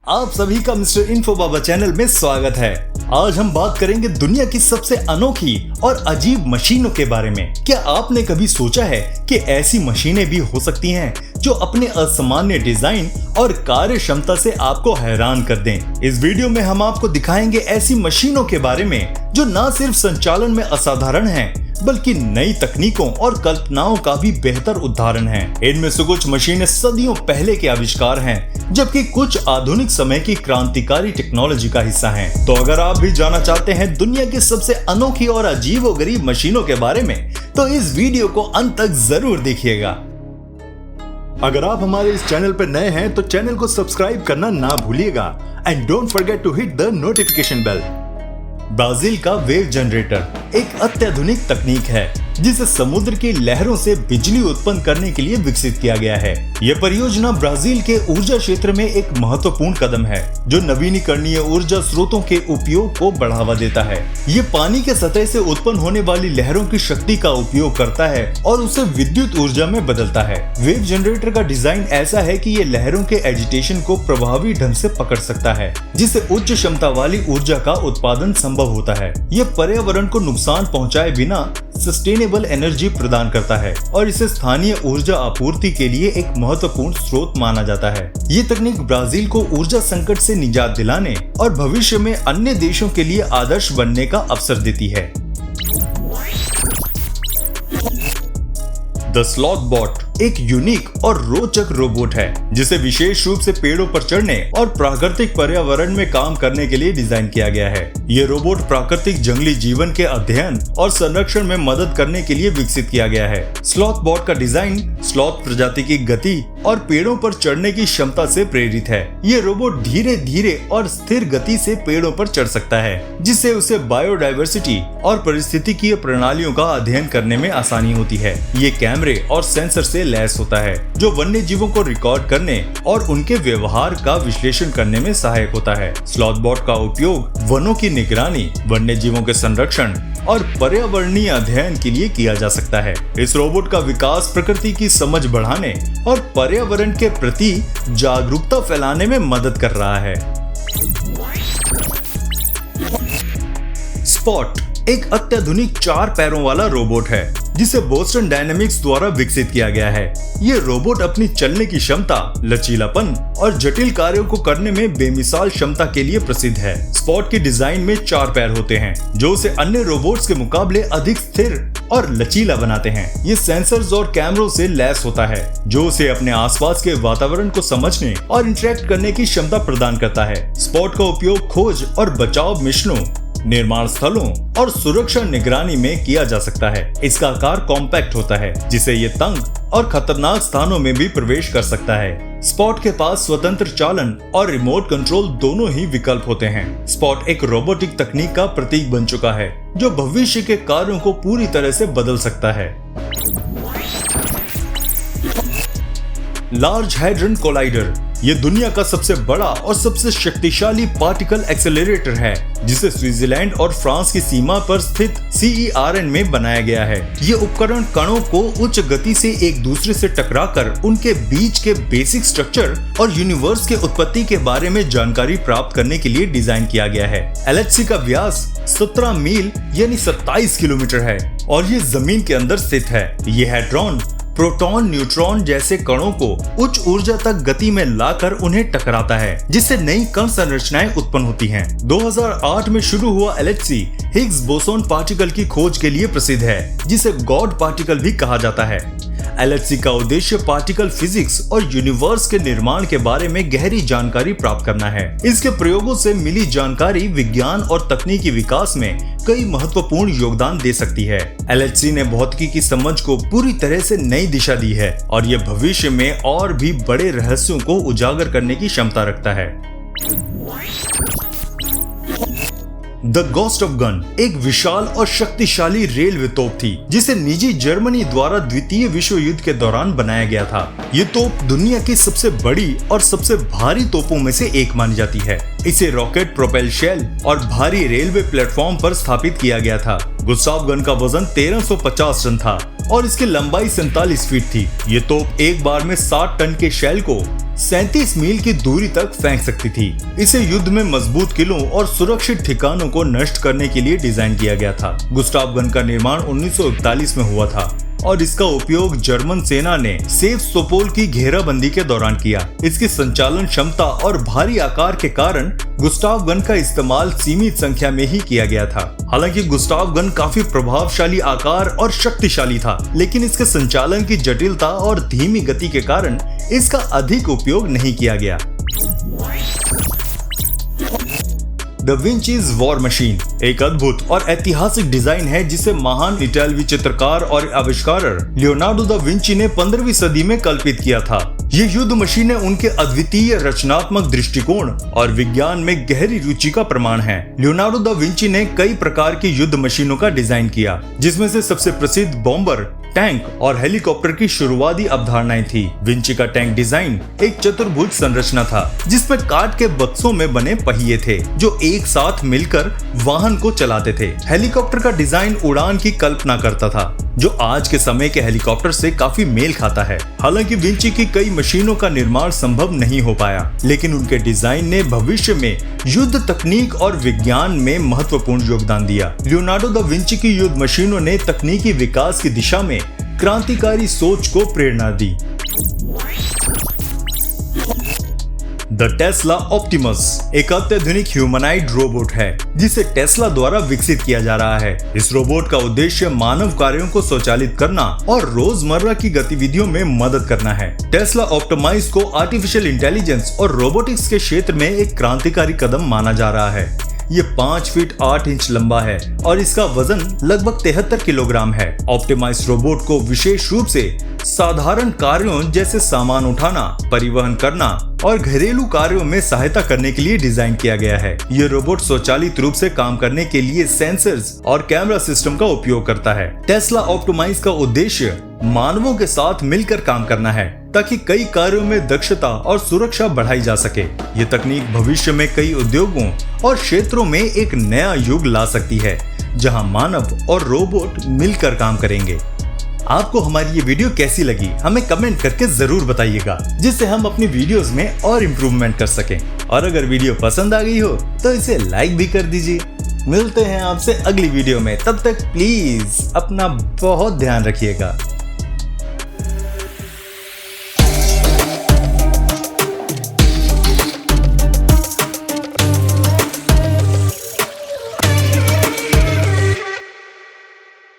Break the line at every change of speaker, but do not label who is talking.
आप सभी का मिस्टर इन्फो बाबा चैनल में स्वागत है। आज हम बात करेंगे दुनिया की सबसे अनोखी और अजीब मशीनों के बारे में। क्या आपने कभी सोचा है कि ऐसी मशीनें भी हो सकती हैं जो अपने असामान्य डिजाइन और कार्य क्षमता से आपको हैरान कर दें। इस वीडियो में हम आपको दिखाएंगे ऐसी मशीनों के बारे में जो न सिर्फ संचालन में असाधारण हैं, बल्कि नई तकनीकों और कल्पनाओं का भी बेहतर उदाहरण है। इनमें से कुछ मशीनें सदियों पहले के आविष्कार हैं, जबकि कुछ आधुनिक समय की क्रांतिकारी टेक्नोलॉजी का हिस्सा हैं। तो अगर आप भी जानना चाहते हैं दुनिया की सबसे अनोखी और अजीबोगरीब मशीनों के बारे में, तो इस वीडियो को अंत तक जरूर देखिएगा। अगर आप हमारे इस चैनल पर नए हैं तो चैनल को सब्सक्राइब करना ना भूलिएगा and don't forget to hit the notification bell. Brazil का वेव जनरेटर एक अत्याधुनिक तकनीक है जिसे समुद्र की लहरों से बिजली उत्पन्न करने के लिए विकसित किया गया है। यह परियोजना ब्राजील के ऊर्जा क्षेत्र में एक महत्वपूर्ण कदम है जो नवीनीकरणीय ऊर्जा स्रोतों के उपयोग को बढ़ावा देता है। ये पानी के सतह से उत्पन्न होने वाली लहरों की शक्ति का उपयोग करता है और उसे विद्युत ऊर्जा में बदलता है। वेव जनरेटर का डिजाइन ऐसा है कि ये लहरों के एजिटेशन को प्रभावी ढंग से पकड़ सकता है, जिससे उच्च क्षमता वाली ऊर्जा का उत्पादन संभव होता है। यह पर्यावरण को नुकसान पहुंचाए बिना सस्टेनेबल एनर्जी प्रदान करता है और इसे स्थानीय ऊर्जा आपूर्ति के लिए एक महत्वपूर्ण स्रोत माना जाता है। ये तकनीक ब्राजील को ऊर्जा संकट से निजात दिलाने और भविष्य में अन्य देशों के लिए आदर्श बनने का अवसर देती है। द स्लॉथ बॉट एक यूनिक और रोचक रोबोट है जिसे विशेष रूप से पेड़ों पर चढ़ने और प्राकृतिक पर्यावरण में काम करने के लिए डिजाइन किया गया है। ये रोबोट प्राकृतिक जंगली जीवन के अध्ययन और संरक्षण में मदद करने के लिए विकसित किया गया है। स्लॉथ बॉट का डिजाइन स्लॉथ प्रजाति की गति और पेड़ों पर चढ़ने की क्षमता से प्रेरित है। ये रोबोट धीरे धीरे और स्थिर गति से पेड़ों पर चढ़ सकता है, जिससे उसे बायोडायवर्सिटी और पारिस्थितिकीय प्रणालियों का अध्ययन करने में आसानी होती है। ये कैमरे और सेंसर से लैस होता है जो वन्य जीवों को रिकॉर्ड करने और उनके व्यवहार का विश्लेषण करने में सहायक होता है। स्लॉथ बॉट का उपयोग वनों की निगरानी, वन्य जीवों के संरक्षण और पर्यावरणीय अध्ययन के लिए किया जा सकता है। इस रोबोट का विकास प्रकृति की समझ बढ़ाने और पर्यावरण के प्रति जागरूकता फैलाने में मदद कर रहा है। स्पॉट एक अत्याधुनिक 4 पैरों वाला रोबोट है जिसे बोस्टन डायनामिक्स द्वारा विकसित किया गया है। ये रोबोट अपनी चलने की क्षमता, लचीलापन और जटिल कार्यों को करने में बेमिसाल क्षमता के लिए प्रसिद्ध है। स्पॉट के डिजाइन में 4 पैर होते हैं जो उसे अन्य रोबोट्स के मुकाबले अधिक स्थिर और लचीला बनाते हैं। ये सेंसर्स और कैमरों से लैस होता है जो उसे अपने आसपास के वातावरण को समझने और इंटरेक्ट करने की क्षमता प्रदान करता है। स्पॉट का उपयोग खोज और बचाव मिशनों, निर्माण स्थलों और सुरक्षा निगरानी में किया जा सकता है। इसका आकार कॉम्पैक्ट होता है जिससे ये तंग और खतरनाक स्थानों में भी प्रवेश कर सकता है। स्पॉट के पास स्वतंत्र चालन और रिमोट कंट्रोल दोनों ही विकल्प होते हैं। स्पॉट एक रोबोटिक तकनीक का प्रतीक बन चुका है जो भविष्य के कार्यों को पूरी तरह से बदल सकता है। लार्ज हैड्रन कोलाइडर ये दुनिया का सबसे बड़ा और सबसे शक्तिशाली पार्टिकल एक्सेलरेटर है जिसे स्विट्जरलैंड और फ्रांस की सीमा पर स्थित CERN में बनाया गया है। ये उपकरण कणों को उच्च गति से एक दूसरे से टकराकर उनके बीच के बेसिक स्ट्रक्चर और यूनिवर्स के उत्पत्ति के बारे में जानकारी प्राप्त करने के लिए डिजाइन किया गया है। LHC का व्यास 17 मील यानी 27 किलोमीटर है और ये जमीन के अंदर स्थित है। ये हैड्रॉन प्रोटॉन, न्यूट्रॉन जैसे कणों को उच्च ऊर्जा तक गति में लाकर उन्हें टकराता है, जिससे नई कण संरचनाएं उत्पन्न होती हैं। 2008 में शुरू हुआ LHC हिग्स बोसोन पार्टिकल की खोज के लिए प्रसिद्ध है, जिसे गॉड पार्टिकल भी कहा जाता है। LHC का उद्देश्य पार्टिकल फिजिक्स और यूनिवर्स के निर्माण के बारे में गहरी जानकारी प्राप्त करना है। इसके प्रयोगों से मिली जानकारी विज्ञान और तकनीकी विकास में कई महत्वपूर्ण योगदान दे सकती है। LHC ने भौतिकी की समझ को पूरी तरह से नई दिशा दी है और यह भविष्य में और भी बड़े रहस्यों को उजागर करने की क्षमता रखता है। द घोस्ट ऑफ गन एक विशाल और शक्तिशाली रेलवे तोप थी जिसे निजी जर्मनी द्वारा द्वितीय विश्व युद्ध के दौरान बनाया गया था। ये तोप दुनिया की सबसे बड़ी और सबसे भारी तोपों में से एक मानी जाती है। इसे रॉकेट प्रोपेल शेल और भारी रेलवे प्लेटफॉर्म पर स्थापित किया गया था। गुस्ताव गन का वजन 1350 टन था और इसकी लंबाई 47 फीट थी। ये तोप एक बार में 60 टन के शेल को 37 मील की दूरी तक फेंक सकती थी। इसे युद्ध में मजबूत किलों और सुरक्षित ठिकानों को नष्ट करने के लिए डिजाइन किया गया था। गुस्ताव गन का निर्माण 1941 में हुआ था और इसका उपयोग जर्मन सेना ने सेवस्तोपोल की घेराबंदी के दौरान किया। इसकी संचालन क्षमता और भारी आकार के कारण गुस्ताव गन का इस्तेमाल सीमित संख्या में ही किया गया था। हालांकि गुस्ताव गन काफी प्रभावशाली आकार और शक्तिशाली था, लेकिन इसके संचालन की जटिलता और धीमी गति के कारण इसका अधिक उपयोग नहीं किया गया। द विंचीज वॉर मशीन एक अद्भुत और ऐतिहासिक डिजाइन है जिसे महान इटालवी चित्रकार और आविष्कारक लियोनार्डो दा विंची ने 15वीं सदी में कल्पित किया था। ये युद्ध मशीनें उनके अद्वितीय रचनात्मक दृष्टिकोण और विज्ञान में गहरी रुचि का प्रमाण है। लियोनार्डो दा विंची ने कई प्रकार की युद्ध मशीनों का डिजाइन किया, जिसमें से सबसे प्रसिद्ध बॉम्बर, टैंक और हेलीकॉप्टर की शुरुआती अवधारणाएं थी। विंची का टैंक डिजाइन एक चतुर्भुज संरचना था, जिसमें काठ के बक्सों में बने पहिए थे जो एक साथ मिलकर वाहन को चलाते थे। हेलीकॉप्टर का डिजाइन उड़ान की कल्पना करता था, जो आज के समय के हेलीकॉप्टर से काफी मेल खाता है। हालांकि विंची की कई मशीनों का निर्माण संभव नहीं हो पाया, लेकिन उनके डिजाइन ने भविष्य में युद्ध तकनीक और विज्ञान में महत्वपूर्ण योगदान दिया। लियोनार्डो दा विंची की युद्ध मशीनों ने तकनीकी विकास की दिशा में क्रांतिकारी सोच को प्रेरणा दी। द टेस्ला ऑप्टिमस एक अत्याधुनिक ह्यूमनाइड रोबोट है, जिसे टेस्ला द्वारा विकसित किया जा रहा है। इस रोबोट का उद्देश्य मानव कार्यों को स्वचालित करना और रोजमर्रा की गतिविधियों में मदद करना है। टेस्ला ऑप्टिमाइज को आर्टिफिशियल इंटेलिजेंस और रोबोटिक्स के क्षेत्र में एक क्रांतिकारी कदम माना जा रहा है। ये 5 फीट 8 इंच लंबा है और इसका वजन लगभग 73 किलोग्राम है। ऑप्टिमाइज रोबोट को विशेष रूप से साधारण कार्यों जैसे सामान उठाना, परिवहन करना और घरेलू कार्यों में सहायता करने के लिए डिजाइन किया गया है। ये रोबोट स्वचालित रूप से काम करने के लिए सेंसर्स और कैमरा सिस्टम का उपयोग करता है। टेस्ला ऑप्टिमाइज का उद्देश्य मानवों के साथ मिलकर काम करना है, ताकि कई कार्यों में दक्षता और सुरक्षा बढ़ाई जा सके। ये तकनीक भविष्य में कई उद्योगों और क्षेत्रों में एक नया युग ला सकती है, जहां मानव और रोबोट मिलकर काम करेंगे। आपको हमारी ये वीडियो कैसी लगी हमें कमेंट करके जरूर बताइएगा, जिससे हम अपनी वीडियोस में और इम्प्रूवमेंट कर सकें। और अगर वीडियो पसंद आ गई हो तो इसे लाइक भी कर दीजिए। मिलते हैं आपसे अगली वीडियो में, तब तक प्लीज अपना बहुत ध्यान रखिएगा।